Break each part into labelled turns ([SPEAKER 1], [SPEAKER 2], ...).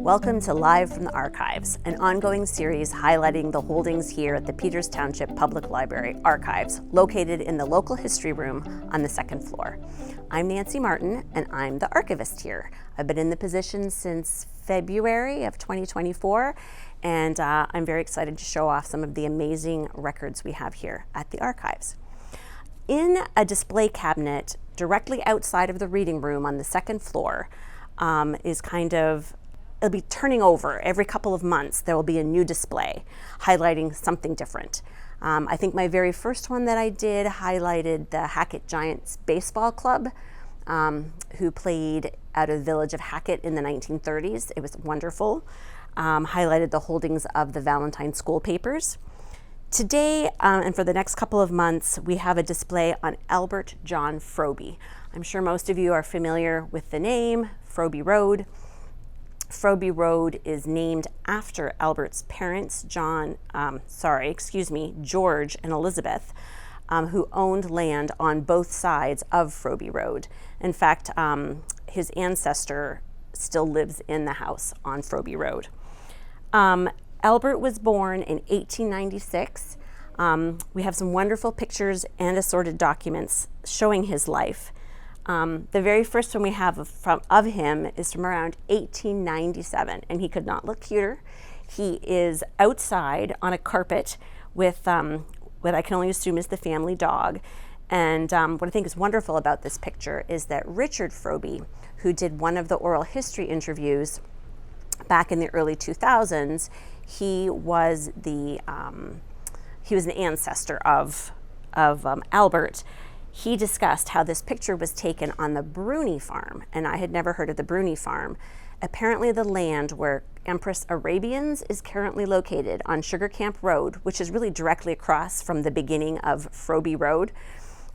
[SPEAKER 1] Welcome to Live from the Archives, an ongoing series highlighting the holdings here at the Peters Township Public Library archives, located in the local history room on the second floor. I'm Nancy Martin, and I'm the archivist here. I've been in the position since February of 2024, and I'm very excited to show off some of the amazing records we have here at the archives. In a display cabinet directly outside of the reading room on the second floor it'll be turning over every couple of months. There will be a new display highlighting something different. I think my very first one that I did highlighted the Hackett Giants Baseball Club, who played out of the village of Hackett in the 1930s. It was wonderful. Highlighted the holdings of the Valentine school papers. Today, and for the next couple of months, we have a display on Albert John Froebe. I'm sure most of you are familiar with the name, Froebe Road. Froebe Road is named after Albert's parents, George and Elizabeth, who owned land on both sides of Froebe Road. In fact, his ancestor still lives in the house on Froebe Road. Albert was born in 1896. We have some wonderful pictures and assorted documents showing his life. The very first one we have of him is from around 1897, and he could not look cuter. He is outside on a carpet with what I can only assume is the family dog. And what I think is wonderful about this picture is that Richard Froebe, who did one of the oral history interviews back in the early 2000s, he was an ancestor of Albert. He discussed how this picture was taken on the Bruni farm, and I had never heard of the Bruni farm. Apparently the land where Empress Arabians is currently located on Sugar Camp Road, which is really directly across from the beginning of Froebe Road,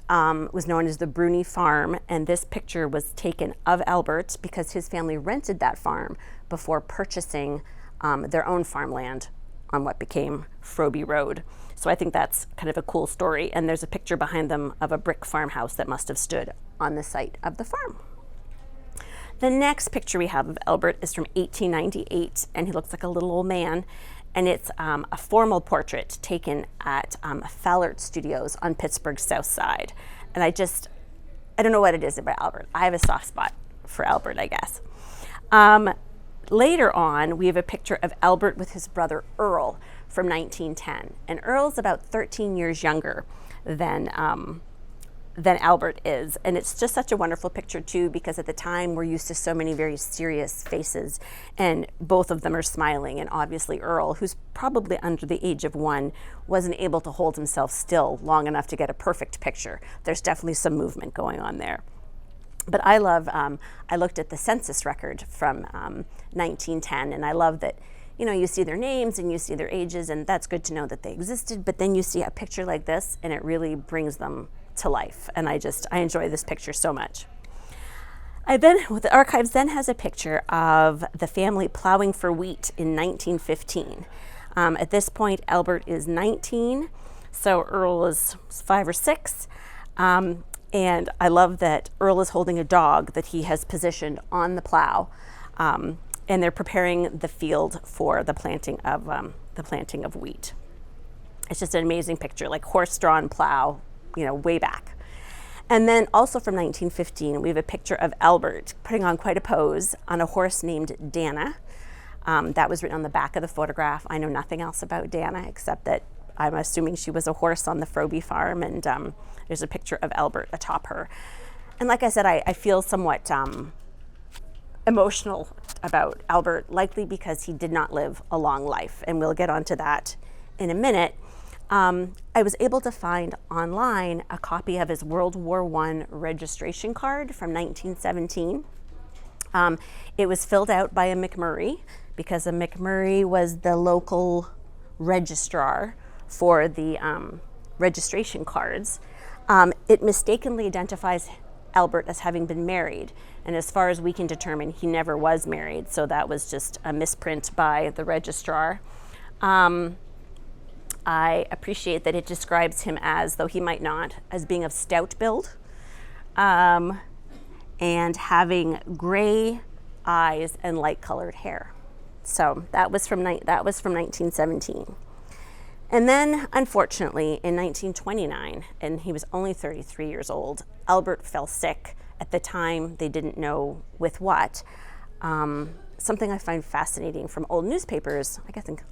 [SPEAKER 1] was known as the Bruni farm, and this picture was taken of Albert because his family rented that farm before purchasing their own farmland on what became Froebe Road. So I think that's kind of a cool story, and there's a picture behind them of a brick farmhouse that must have stood on the site of the farm. The next picture we have of Albert is from 1898, and he looks like a little old man, and it's a formal portrait taken at Fallert Studios on Pittsburgh's South Side. And I don't know what it is about Albert. I have a soft spot for Albert, I guess. Later on, we have a picture of Albert with his brother Earl from 1910. And Earl's about 13 years younger than Albert is. And it's just such a wonderful picture too, because at the time we're used to so many very serious faces, and both of them are smiling. And obviously Earl, who's probably under the age of 1, wasn't able to hold himself still long enough to get a perfect picture. There's definitely some movement going on there. But I looked at the census record from 1910, and I love that, you see their names and you see their ages, and that's good to know that they existed, but then you see a picture like this, and it really brings them to life, and I enjoy this picture so much. The archives then has a picture of the family plowing for wheat in 1915. At this point, Albert is 19, so Earl is 5 or 6. And I love that Earl is holding a dog that he has positioned on the plow, and they're preparing the field for the planting of wheat. It's just an amazing picture, like horse-drawn plow, way back. And then also from 1915, we have a picture of Albert putting on quite a pose on a horse named Dana. That was written on the back of the photograph. I know nothing else about Dana except that I'm assuming she was a horse on the Froebe farm, and there's a picture of Albert atop her. And like I said, I feel somewhat emotional about Albert, likely because he did not live a long life, and we'll get onto that in a minute. I was able to find online a copy of his World War I registration card from 1917. It was filled out by a McMurray, because a McMurray was the local registrar for the registration cards. It mistakenly identifies Albert as having been married, and as far as we can determine, he never was married, so that was just a misprint by the registrar. I appreciate that it describes him as, though he might not, as being of stout build, and having gray eyes and light colored hair. So that was from 1917. And then, unfortunately, in 1929, and he was only 33 years old, Albert fell sick. At the time, they didn't know with what. Something I find fascinating from old newspapers,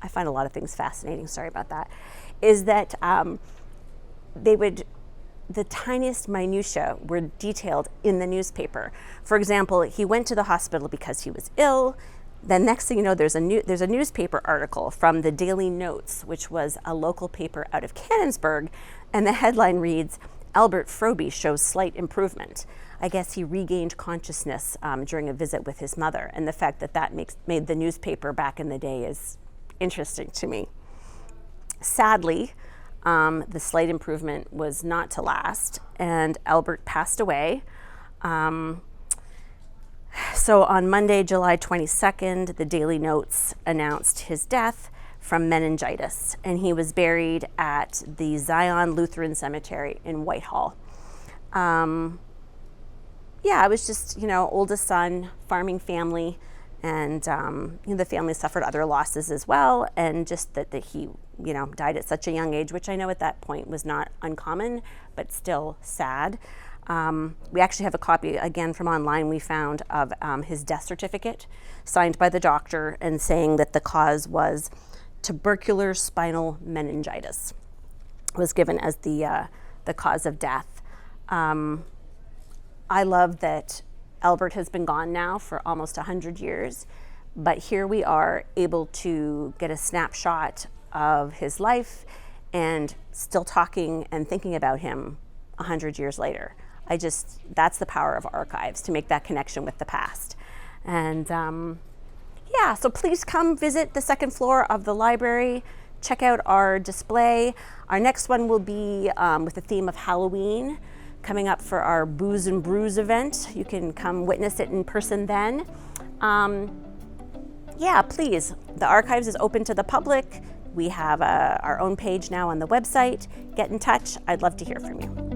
[SPEAKER 1] I find a lot of things fascinating, sorry about that, is that the tiniest minutiae were detailed in the newspaper. For example, he went to the hospital because he was ill. Then next thing you know, there's a newspaper article from the Daily Notes, which was a local paper out of Canonsburg, and the headline reads, "Albert Froebe shows slight improvement." I guess he regained consciousness during a visit with his mother, and the fact that made the newspaper back in the day is interesting to me. Sadly, the slight improvement was not to last, and Albert passed away. So on Monday, July 22nd, the Daily Notes announced his death from meningitis, and he was buried at the Zion Lutheran Cemetery in Whitehall. I was just, oldest son, farming family, and the family suffered other losses as well, and just that he, died at such a young age, which I know at that point was not uncommon, but still sad. We actually have a copy, again, from online we found of his death certificate signed by the doctor and saying that the cause was tubercular spinal meningitis, was given as the cause of death. I love that Albert has been gone now for almost 100 years, but here we are able to get a snapshot of his life and still talking and thinking about him 100 years later. That's the power of archives, to make that connection with the past. And so please come visit the second floor of the library, check out our display. Our next one will be with the theme of Halloween, coming up for our Booze and Brews event. You can come witness it in person then. Please, the archives is open to the public. We have our own page now on the website. Get in touch. I'd love to hear from you.